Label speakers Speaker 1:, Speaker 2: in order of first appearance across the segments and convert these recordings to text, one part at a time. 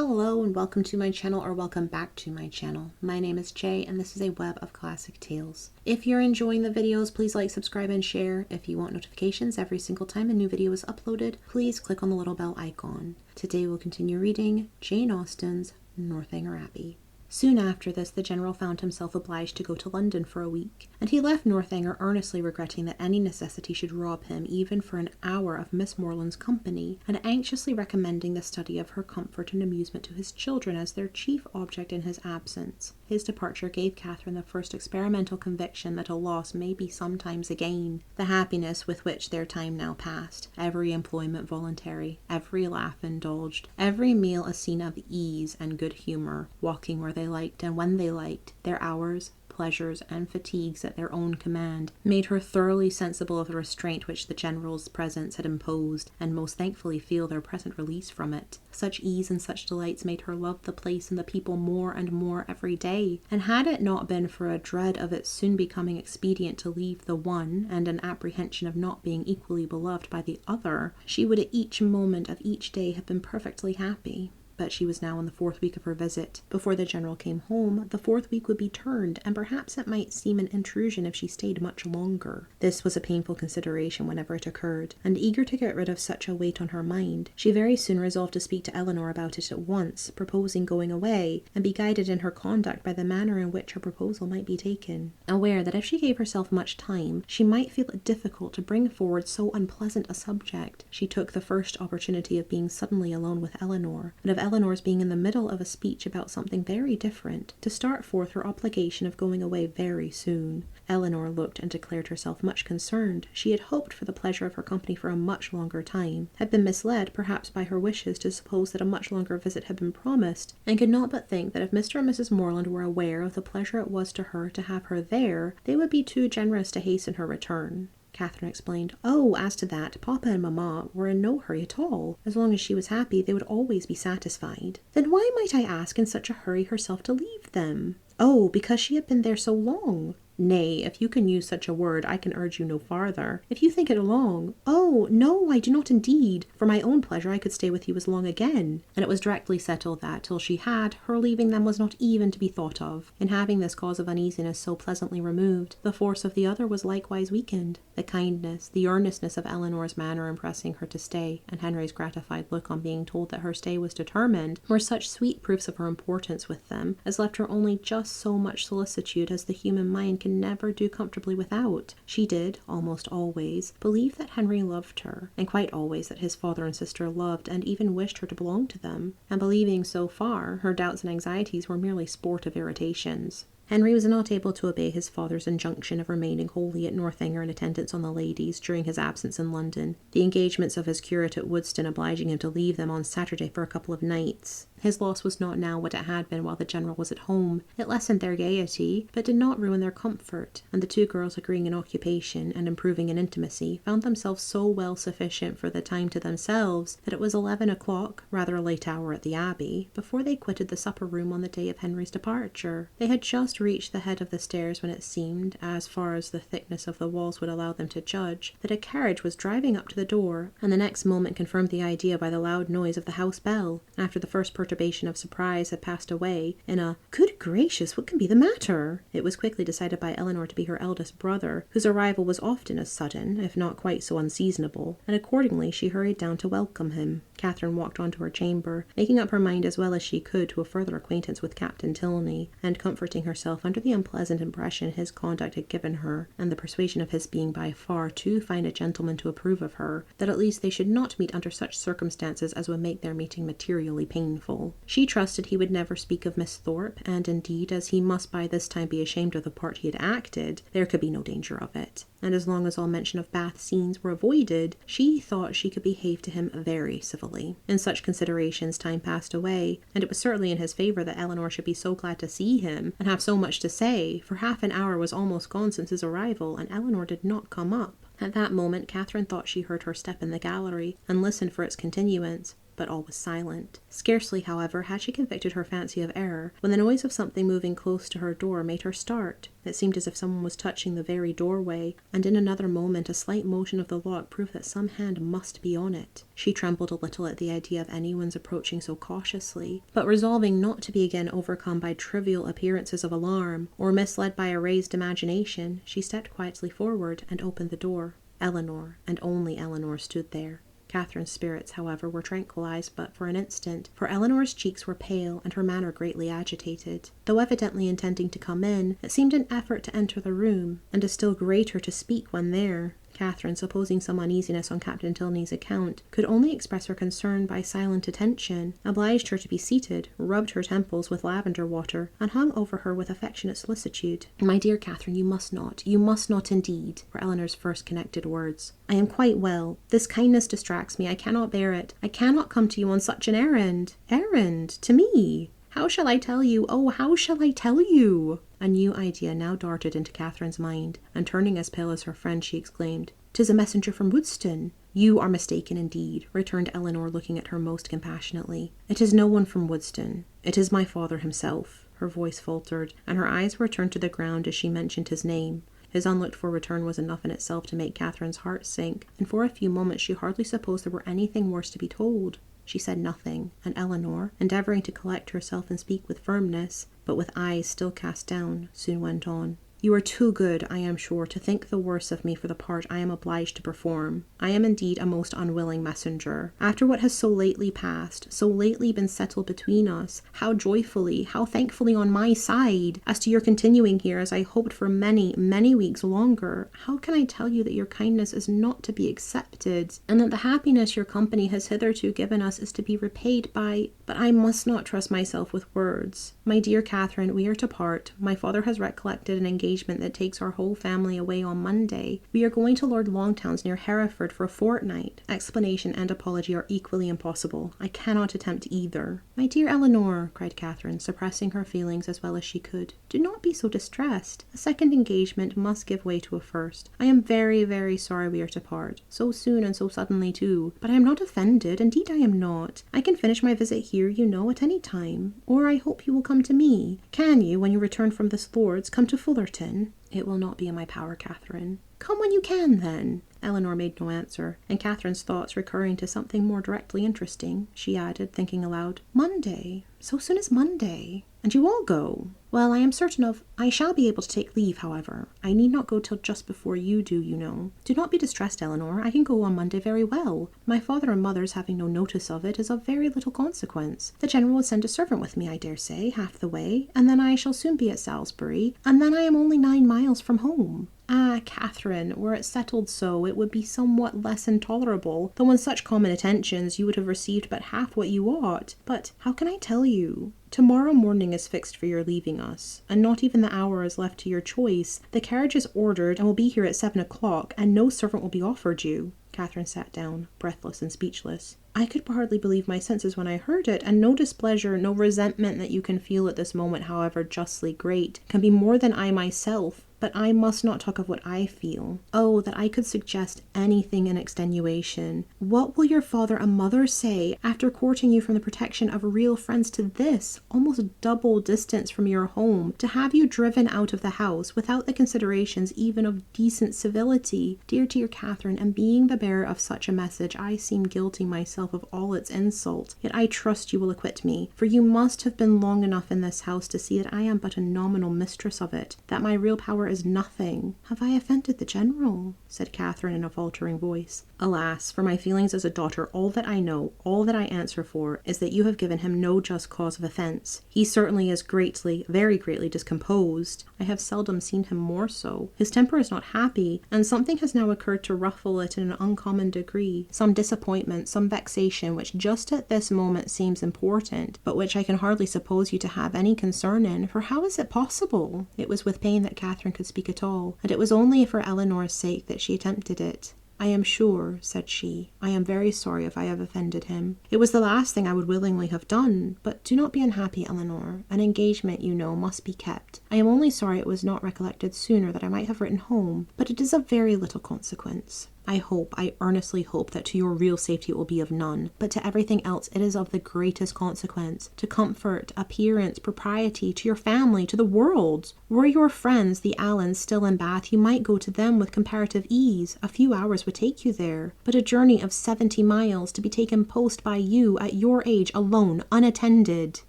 Speaker 1: Hello and welcome to my channel, or welcome back to my channel. My name is Jay and this is a web of classic tales. If you're enjoying the videos, please like, subscribe, and share. If you want notifications every single time a new video is uploaded, please click on the little bell icon. Today we'll continue reading Jane Austen's Northanger Abbey. Soon after this, the general found himself obliged to go to London for a week, and he left Northanger earnestly regretting that any necessity should rob him even for an hour of Miss Morland's company, and anxiously recommending the study of her comfort and amusement to his children as their chief object in his absence. His departure gave Catherine the first experimental conviction that a loss may be sometimes a gain. The happiness with which their time now passed, every employment voluntary, every laugh indulged, every meal a scene of ease and good humour, walking where they liked and when they liked, their hours, pleasures, and fatigues at their own command, made her thoroughly sensible of the restraint which the general's presence had imposed, and most thankfully feel their present release from it. Such ease and such delights made her love the place and the people more and more every day, and had it not been for a dread of its soon becoming expedient to leave the one, and an apprehension of not being equally beloved by the other, she would at each moment of each day have been perfectly happy. But she was now in the 4th week of her visit. Before the general came home, the 4th week would be turned, and perhaps it might seem an intrusion if she stayed much longer. This was a painful consideration whenever it occurred, and eager to get rid of such a weight on her mind, she very soon resolved to speak to Eleanor about it at once, proposing going away, and be guided in her conduct by the manner in which her proposal might be taken. Aware that if she gave herself much time, she might feel it difficult to bring forward so unpleasant a subject, she took the first opportunity of being suddenly alone with Eleanor, and of Eleanor's being in the middle of a speech about something very different, to start forth her obligation of going away very soon. Eleanor looked and declared herself much concerned. She had hoped for the pleasure of her company for a much longer time, had been misled perhaps by her wishes to suppose that a much longer visit had been promised, and could not but think that if Mr. and Mrs. Morland were aware of the pleasure it was to her to have her there, they would be too generous to hasten her return. Catherine explained, "Oh, as to that, Papa and Mamma were in no hurry at all. As long as she was happy, they would always be satisfied." "Then why might I ask in such a hurry herself to leave them?" "Oh, because she had been there so long." "Nay, if you can use such a word, I can urge you no farther. If you think it long—" "Oh, no, I do not indeed. For my own pleasure I could stay with you as long again." And it was directly settled that, till she had, her leaving them was not even to be thought of. In having this cause of uneasiness so pleasantly removed, the force of the other was likewise weakened. The kindness, the earnestness of Eleanor's manner in pressing her to stay, and Henry's gratified look on being told that her stay was determined, were such sweet proofs of her importance with them, as left her only just so much solicitude as the human mind can never do comfortably without. She did, almost always, believe that Henry loved her, and quite always that his father and sister loved and even wished her to belong to them, and believing so far, her doubts and anxieties were merely sportive irritations. Henry was not able to obey his father's injunction of remaining wholly at Northanger in attendance on the ladies during his absence in London, the engagements of his curate at Woodstock obliging him to leave them on Saturday for a couple of nights. His loss was not now what it had been while the general was at home. It lessened their gaiety, but did not ruin their comfort, and the two girls, agreeing in occupation and improving in intimacy, found themselves so well sufficient for the time to themselves that it was 11 o'clock, rather a late hour at the Abbey, before they quitted the supper-room on the day of Henry's departure. They had just reached the head of the stairs when it seemed, as far as the thickness of the walls would allow them to judge, that a carriage was driving up to the door, and the next moment confirmed the idea by the loud noise of the house bell. After the first perturbation of surprise had passed away, in a "Good gracious, what can be the matter?" it was quickly decided by Eleanor to be her eldest brother, whose arrival was often as sudden, if not quite so unseasonable, and accordingly she hurried down to welcome him. Catherine walked on to her chamber, making up her mind as well as she could to a further acquaintance with Captain Tilney, and comforting herself under the unpleasant impression his conduct had given her, and the persuasion of his being by far too fine a gentleman to approve of her, that at least they should not meet under such circumstances as would make their meeting materially painful. She trusted he would never speak of Miss Thorpe, and indeed, as he must by this time be ashamed of the part he had acted, there could be no danger of it. And as long as all mention of Bath scenes were avoided, she thought she could behave to him very civilly. In such considerations time passed away, and it was certainly in his favour that Eleanor should be so glad to see him, and have so much to say, for half an hour was almost gone since his arrival, and Eleanor did not come up. At that moment Catherine thought she heard her step in the gallery, and listened for its continuance. but all was silent. Scarcely, however, had she convicted her fancy of error, when the noise of something moving close to her door made her start. It seemed as if someone was touching the very doorway, and in another moment a slight motion of the lock proved that some hand must be on it. She trembled a little at the idea of anyone's approaching so cautiously, but resolving not to be again overcome by trivial appearances of alarm, or misled by a raised imagination, she stepped quietly forward and opened the door. Eleanor, and only Eleanor, stood there. Catherine's spirits, however, were tranquilized but for an instant, for Eleanor's cheeks were pale and her manner greatly agitated. Though evidently intending to come in, it seemed an effort to enter the room, and a still greater to speak when there. Catherine, supposing some uneasiness on Captain Tilney's account, could only express her concern by silent attention, obliged her to be seated, rubbed her temples with lavender water, and hung over her with affectionate solicitude. "My dear Catherine, you must not indeed," were Eleanor's first connected words. "I am quite well. This kindness distracts me. I cannot bear it. I cannot come to you on such an errand." "Errand? To me? How shall I tell you? Oh, how shall I tell you?" A new idea now darted into Catherine's mind, and turning as pale as her friend, she exclaimed, "'Tis a messenger from Woodston." "You are mistaken indeed," returned Eleanor, looking at her most compassionately. "It is no one from Woodston. It is my father himself." Her voice faltered, and her eyes were turned to the ground as she mentioned his name. His unlooked-for return was enough in itself to make Catherine's heart sink, and for a few moments she hardly supposed there were anything worse to be told. She said nothing, and Eleanor, endeavouring to collect herself and speak with firmness, but with eyes still cast down, soon went on. "You are too good, I am sure, to think the worse of me for the part I am obliged to perform. I am indeed a most unwilling messenger. After what has so lately passed, so lately been settled between us, how joyfully, how thankfully on my side, as to your continuing here as I hoped for many, many weeks longer, how can I tell you that your kindness is not to be accepted, and that the happiness your company has hitherto given us is to be repaid by— But I must not trust myself with words. My dear Catherine, we are to part. My father has recollected an engagement that takes our whole family away on Monday. We are going to Lord Longtown's near Hereford for a fortnight. Explanation and apology are equally impossible. I cannot attempt either." "My dear Eleanor," cried Catherine, suppressing her feelings as well as she could, "do not be so distressed. A second engagement must give way to a first. I am very, very sorry we are to part, so soon and so suddenly too, but I am not offended, indeed I am not. I can finish my visit here, you know, at any time, or I hope you will come to me. Can you, when you return from this Lord's, come to Fullerton?" "It will not be in my power, Catherine." "Come when you can, then." Eleanor made no answer, and Catherine's thoughts recurring to something more directly interesting, she added, thinking aloud, "Monday? So soon as Monday? And you all go?" "Well, I am certain of— I shall be able to take leave, however. I need not go till just before you do, you know. Do not be distressed, Eleanor. I can go on Monday very well. My father and mother's having no notice of it is of very little consequence. The General will send a servant with me, I dare say, half the way, and then I shall soon be at Salisbury, and then I am only 9 miles from home." "Ah, Catherine, were it settled so, it would be somewhat less intolerable, though on such common attentions you would have received but half what you ought. But how can I tell you? Tomorrow morning is fixed for your leaving us, and not even the hour is left to your choice. The carriage is ordered and will be here at 7 o'clock, and no servant will be offered you." Catherine sat down, breathless and speechless. "I could hardly believe my senses when I heard it, and no displeasure, no resentment that you can feel at this moment, however justly great, can be more than I myself. But I must not talk of what I feel. Oh, that I could suggest anything in extenuation. What will your father and mother say after courting you from the protection of real friends to this, almost double distance from your home, to have you driven out of the house without the considerations even of decent civility? Dear Catherine, and being the bearer of such a message, I seem guilty myself of all its insult. Yet I trust you will acquit me, for you must have been long enough in this house to see that I am but a nominal mistress of it, that my real power is nothing." "Have I offended the General?" said Catherine in a faltering voice. "Alas, for my feelings as a daughter, all that I know, all that I answer for, is that you have given him no just cause of offence. He certainly is greatly, very greatly discomposed. I have seldom seen him more so. His temper is not happy, and something has now occurred to ruffle it in an uncommon degree. Some disappointment, some vexation, which just at this moment seems important, but which I can hardly suppose you to have any concern in, for how is it possible?" It was with pain that Catherine could speak at all, and it was only for Eleanor's sake that she attempted it. "I am sure," said she, "I am very sorry if I have offended him. It was the last thing I would willingly have done, but do not be unhappy, Eleanor. An engagement, you know, must be kept. I am only sorry it was not recollected sooner, that I might have written home, but it is of very little consequence. I earnestly hope that to your real safety it will be of none, but to everything else it is of the greatest consequence, to comfort, appearance, propriety, to your family, to the world. Were your friends, the Allens, still in Bath, you might go to them with comparative ease. A few hours would take you there, but a journey of 70 miles to be taken post by you at your age, alone, unattended.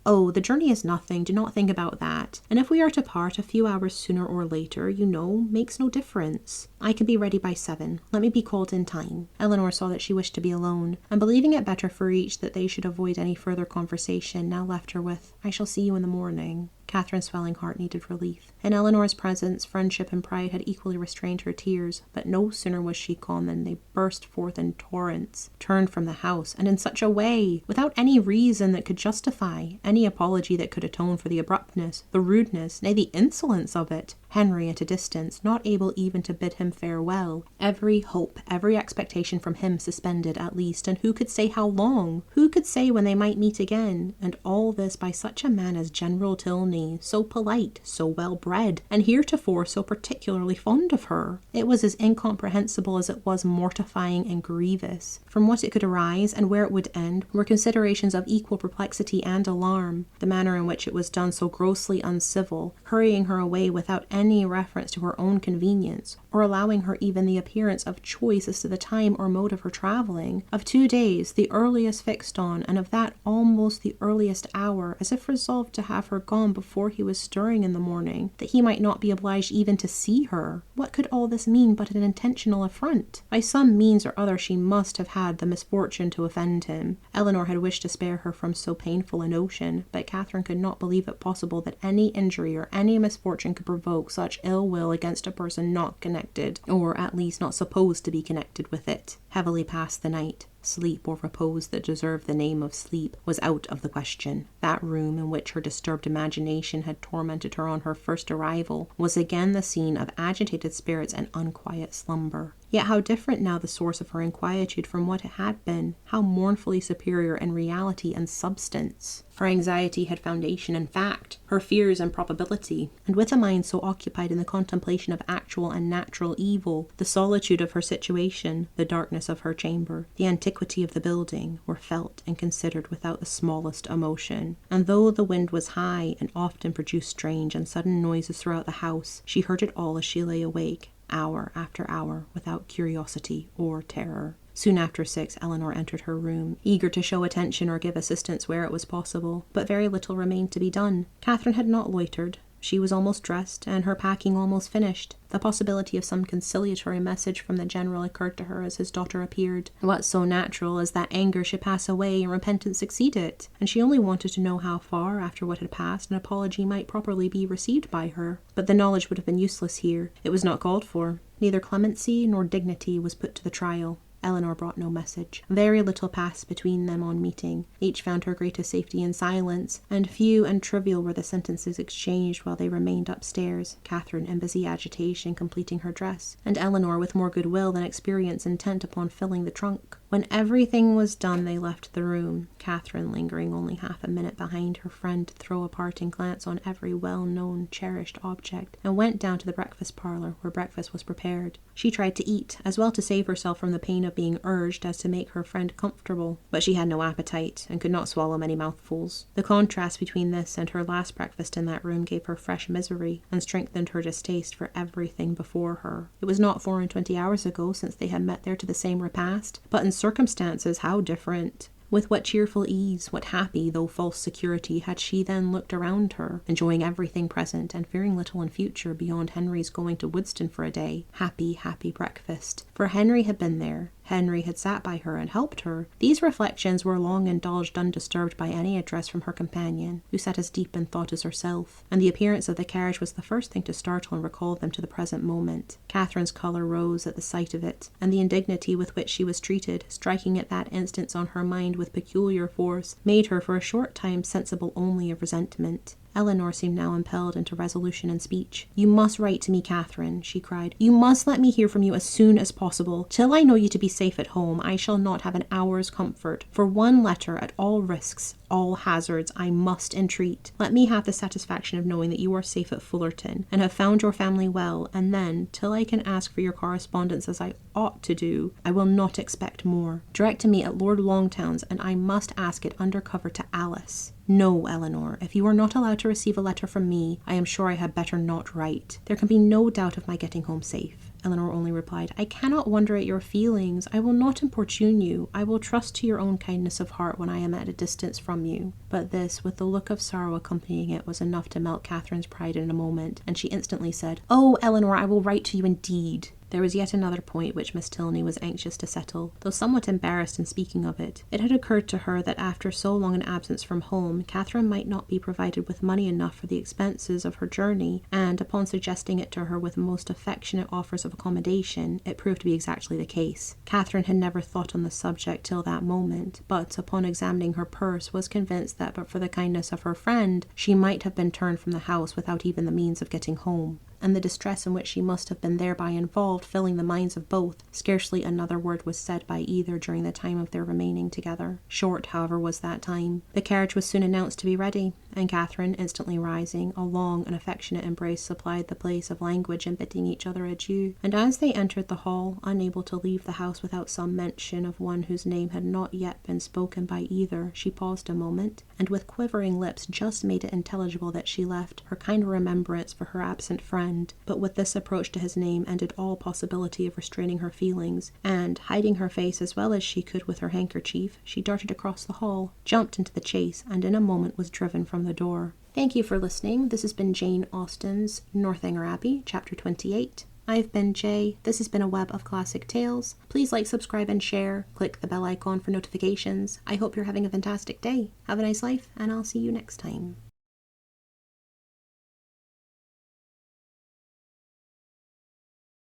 Speaker 1: Oh, the journey is nothing, do not think about that. And if we are to part a few hours sooner or later, you know, makes no difference. I can be ready by 7. Let me be called in time. Eleanor saw that she wished to be alone, and believing it better for each that they should avoid any further conversation, now left her with, I shall see you in the morning. Catherine's swelling heart needed relief. In Eleanor's presence, friendship and pride had equally restrained her tears, but no sooner was she calm than they burst forth in torrents, turned from the house, and in such a way, without any reason that could justify, any apology that could atone for the abruptness, the rudeness, nay, the insolence of it. Henry at a distance, not able even to bid him farewell, every hope, every expectation from him suspended at least, and who could say how long? Who could say when they might meet again? And all this by such a man as General Tilney, so polite, so well-bred, and heretofore so particularly fond of her. It was as incomprehensible as it was mortifying and grievous. From what it could arise, and where it would end, were considerations of equal perplexity and alarm. The manner in which it was done so grossly uncivil, hurrying her away without any reference to her own convenience, or allowing her even the appearance of choice as to the time or mode of her travelling, of 2 days, the earliest fixed on, and of that almost the earliest hour, as if resolved to have her gone before he was stirring in the morning, that he might not be obliged even to see her. What could all this mean but an intentional affront? By some means or other she must have had the misfortune to offend him. Eleanor had wished to spare her from so painful a notion, but Catherine could not believe it possible that any injury or any misfortune could provoke such ill will against a person not connected, or at least not supposed to be connected with it. Heavily passed the night. Sleep or repose that deserved the name of sleep was out of the question. That room in which her disturbed imagination had tormented her on her first arrival was again the scene of agitated spirits and unquiet slumber. Yet how different now the source of her inquietude from what it had been, how mournfully superior in reality and substance. Her anxiety had foundation in fact, her fears in probability, and with a mind so occupied in the contemplation of actual and natural evil, the solitude of her situation, the darkness of her chamber, the antiquity of the building, were felt and considered without the smallest emotion. And though the wind was high and often produced strange and sudden noises throughout the house, she heard it all as she lay awake, hour after hour, without curiosity or terror. Soon after 6, Eleanor entered her room, eager to show attention or give assistance where it was possible, but very little remained to be done. Catherine had not loitered. She was almost dressed, and her packing almost finished. The possibility of some conciliatory message from the General occurred to her as his daughter appeared. What so natural as that anger should pass away and repentance succeed it? And she only wanted to know how far, after what had passed, an apology might properly be received by her. But the knowledge would have been useless here. It was not called for. Neither clemency nor dignity was put to the trial. Eleanor brought no message. Very little passed between them on meeting. Each found her greatest safety in silence, and few and trivial were the sentences exchanged while they remained upstairs, Catherine in busy agitation completing her dress, and Eleanor with more goodwill than experience intent upon filling the trunk. When everything was done, they left the room, Catherine lingering only half a minute behind her friend to throw a parting glance on every well-known, cherished object, and went down to the breakfast parlour, where breakfast was prepared. She tried to eat, as well to save herself from the pain of being urged as to make her friend comfortable, but she had no appetite, and could not swallow many mouthfuls. The contrast between this and her last breakfast in that room gave her fresh misery, and strengthened her distaste for everything before her. It was not 24 hours ago since they had met there to the same repast, but in circumstances how different! With what cheerful ease, what happy, though false security, had she then looked around her, enjoying everything present, and fearing little in future beyond Henry's going to Woodston for a day. Happy, happy breakfast. For Henry had been there. Henry had sat by her and helped her. These reflections were long indulged undisturbed by any address from her companion, who sat as deep in thought as herself, and the appearance of the carriage was the first thing to startle and recall them to the present moment. Catherine's colour rose at the sight of it, and the indignity with which she was treated, striking at that instant on her mind with peculiar force, made her for a short time sensible only of resentment. Eleanor seemed now impelled into resolution and speech. "You must write to me, Catherine," she cried. "You must let me hear from you as soon as possible. Till I know you to be safe at home, I shall not have an hour's comfort. For one letter, at all risks, all hazards, I must entreat. Let me have the satisfaction of knowing that you are safe at Fullerton, and have found your family well, and then, till I can ask for your correspondence as I ought to do, I will not expect more. Direct to me at Lord Longtown's, and I must ask it under cover to Alice. No, Eleanor, if you are not allowed to receive a letter from me, I am sure I had better not write. There can be no doubt of my getting home safe. Eleanor only replied, I cannot wonder at your feelings. I will not importune you. I will trust to your own kindness of heart when I am at a distance from you. But this, with the look of sorrow accompanying it, was enough to melt Catherine's pride in a moment, and she instantly said, Oh, Eleanor, I will write to you indeed. There was yet another point which Miss Tilney was anxious to settle, though somewhat embarrassed in speaking of it. It had occurred to her that after so long an absence from home, Catherine might not be provided with money enough for the expenses of her journey, and upon suggesting it to her with most affectionate offers of accommodation, it proved to be exactly the case. Catherine had never thought on the subject till that moment, but upon examining her purse was convinced that but for the kindness of her friend, she might have been turned from the house without even the means of getting home. And the distress in which she must have been thereby involved filling the minds of both, scarcely another word was said by either during the time of their remaining together. Short, however, was that time. The carriage was soon announced to be ready, and Catherine, instantly rising, a long and affectionate embrace supplied the place of language in bidding each other adieu. And as they entered the hall, unable to leave the house without some mention of one whose name had not yet been spoken by either, she paused a moment, and with quivering lips just made it intelligible that she left her kind remembrance for her absent friend. But with this approach to his name ended all possibility of restraining her feelings, and, hiding her face as well as she could with her handkerchief, she darted across the hall, jumped into the chaise, and in a moment was driven from the door. Thank you for listening. This has been Jane Austen's Northanger Abbey, Chapter 28. I've been Jay. This has been a web of classic tales. Please like, subscribe, and share. Click the bell icon for notifications. I hope you're having a fantastic day. Have a nice life, and I'll see you next time.